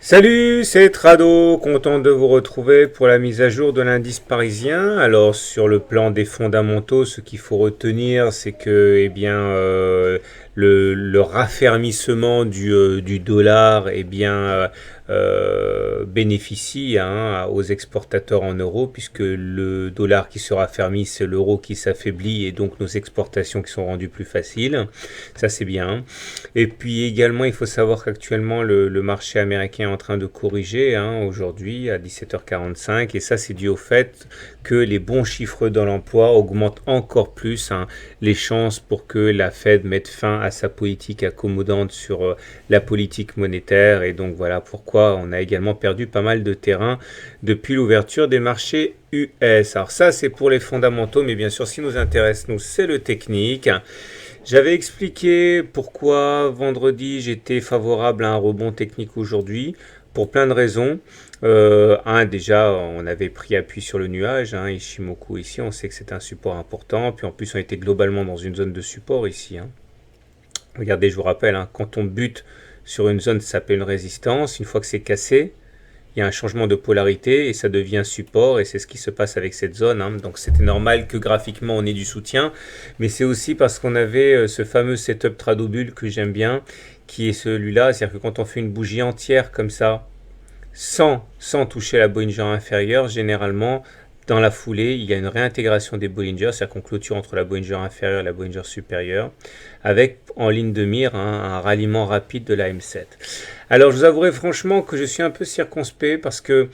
Salut, c'est Trado, content de vous retrouver pour la mise à jour de l'indice parisien. Alors sur le plan des fondamentaux, ce qu'il faut retenir, c'est que le raffermissement du dollar bénéficie aux exportateurs en euros, puisque le dollar qui se raffermit, c'est l'euro qui s'affaiblit et donc nos exportations qui sont rendues plus faciles. Ça c'est bien. Et puis également, il faut savoir qu'actuellement, le marché américain est en train de corriger aujourd'hui à 17h45. Et ça, c'est dû au fait que les bons chiffres dans l'emploi augmentent encore plus les chances pour que la Fed mette fin à sa politique accommodante sur la politique monétaire. Et donc voilà pourquoi on a également perdu pas mal de terrain depuis l'ouverture des marchés US. Alors ça, c'est pour les fondamentaux, mais bien sûr, ce qui nous intéresse, nous, c'est le technique. J'avais expliqué pourquoi vendredi j'étais favorable à un rebond technique aujourd'hui, pour plein de raisons. Déjà, on avait pris appui sur le nuage, Ishimoku ici, on sait que c'est un support important, puis en plus on était globalement dans une zone de support ici. Regardez, je vous rappelle, quand on bute sur une zone, ça s'appelle une résistance, une fois que c'est cassé, il y a un changement de polarité et ça devient support et c'est ce qui se passe avec cette zone. Donc c'était normal que graphiquement on ait du soutien, mais c'est aussi parce qu'on avait ce fameux setup Tradobull que j'aime bien, qui est celui-là, c'est-à-dire que quand on fait une bougie entière comme ça, sans toucher la Bollinger inférieure, généralement dans la foulée, il y a une réintégration des Bollinger, c'est-à-dire qu'on clôture entre la Bollinger inférieure et la Bollinger supérieure, avec en ligne de mire un ralliement rapide de la M7. Alors je vous avouerai franchement que je suis un peu circonspect parce que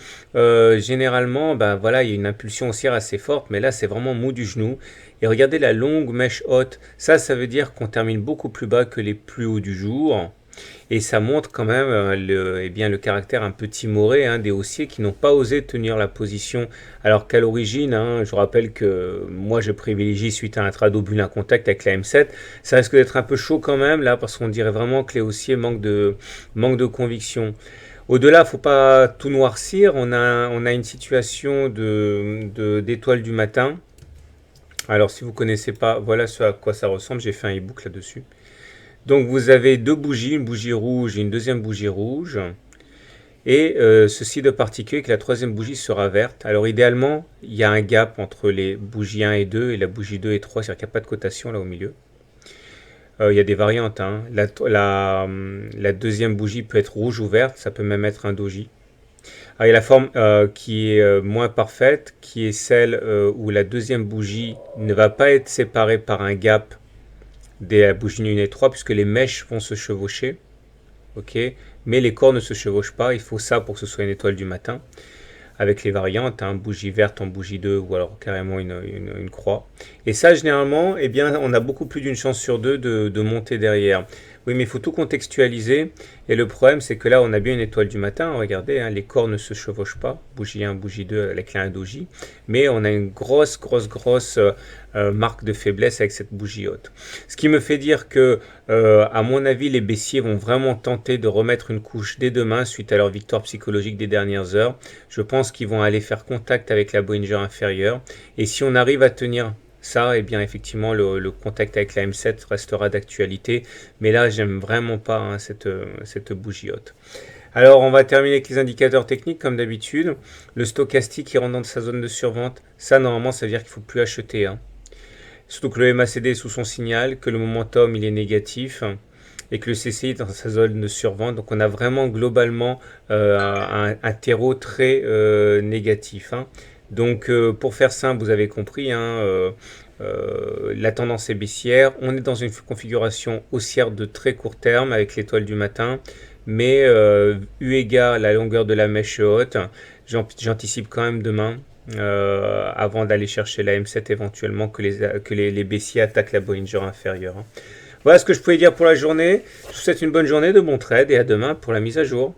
généralement, il y a une impulsion haussière assez forte, mais là c'est vraiment mou du genou. Et regardez la longue mèche haute, ça veut dire qu'on termine beaucoup plus bas que les plus hauts du jour. Et ça montre quand même le caractère un peu timoré des haussiers qui n'ont pas osé tenir la position. Alors qu'à l'origine, je vous rappelle que moi je privilégie suite à un Tradobull un contact avec la M7. Ça risque d'être un peu chaud quand même là parce qu'on dirait vraiment que les haussiers manquent de conviction. Au-delà, il ne faut pas tout noircir. On a une situation d'étoile du matin. Alors si vous ne connaissez pas, voilà ce à quoi ça ressemble. J'ai fait un e-book là-dessus. Donc vous avez deux bougies, une bougie rouge et une deuxième bougie rouge. Et ceci de particulier que la troisième bougie sera verte. Alors idéalement, il y a un gap entre les bougies 1 et 2 et la bougie 2 et 3, c'est-à-dire qu'il n'y a pas de cotation là au milieu. Il y a des variantes. La deuxième bougie peut être rouge ou verte, ça peut même être un doji. Alors, il y a la forme qui est moins parfaite, qui est celle où la deuxième bougie ne va pas être séparée par un gap des bougies 1 et 3 puisque les mèches vont se chevaucher. Ok, mais les corps ne se chevauchent pas, il faut ça pour que ce soit une étoile du matin. Avec les variantes, bougie verte en bougie 2 ou alors carrément une croix. Et ça, généralement, on a beaucoup plus d'une chance sur deux de monter derrière. Oui, mais il faut tout contextualiser. Et le problème, c'est que là, on a bien une étoile du matin. Regardez, les corps ne se chevauchent pas. Bougie 1, bougie 2 avec un doji. Mais on a une grosse marque de faiblesse avec cette bougie haute. Ce qui me fait dire que, à mon avis, les baissiers vont vraiment tenter de remettre une couche dès demain suite à leur victoire psychologique des dernières heures. Je pense qu'ils vont aller faire contact avec la Bollinger inférieure. Et si on arrive à tenir ça, effectivement, le contact avec la M7 restera d'actualité. Mais là, j'aime vraiment pas cette bougie haute. Alors, on va terminer avec les indicateurs techniques, comme d'habitude. Le stochastique qui rentre dans sa zone de survente, ça, normalement, ça veut dire qu'il ne faut plus acheter. Surtout que le MACD est sous son signal, que le momentum, il est négatif et que le CCI est dans sa zone de survente. Donc, on a vraiment globalement un terreau très négatif. Donc, pour faire simple, vous avez compris, la tendance est baissière. On est dans une configuration haussière de très court terme avec l'étoile du matin. Mais eu égard la longueur de la mèche haute, j'anticipe quand même demain, avant d'aller chercher la M7 éventuellement, que les baissiers attaquent la Bollinger inférieure. Voilà ce que je pouvais dire pour la journée. Je vous souhaite une bonne journée, de bons trades et à demain pour la mise à jour.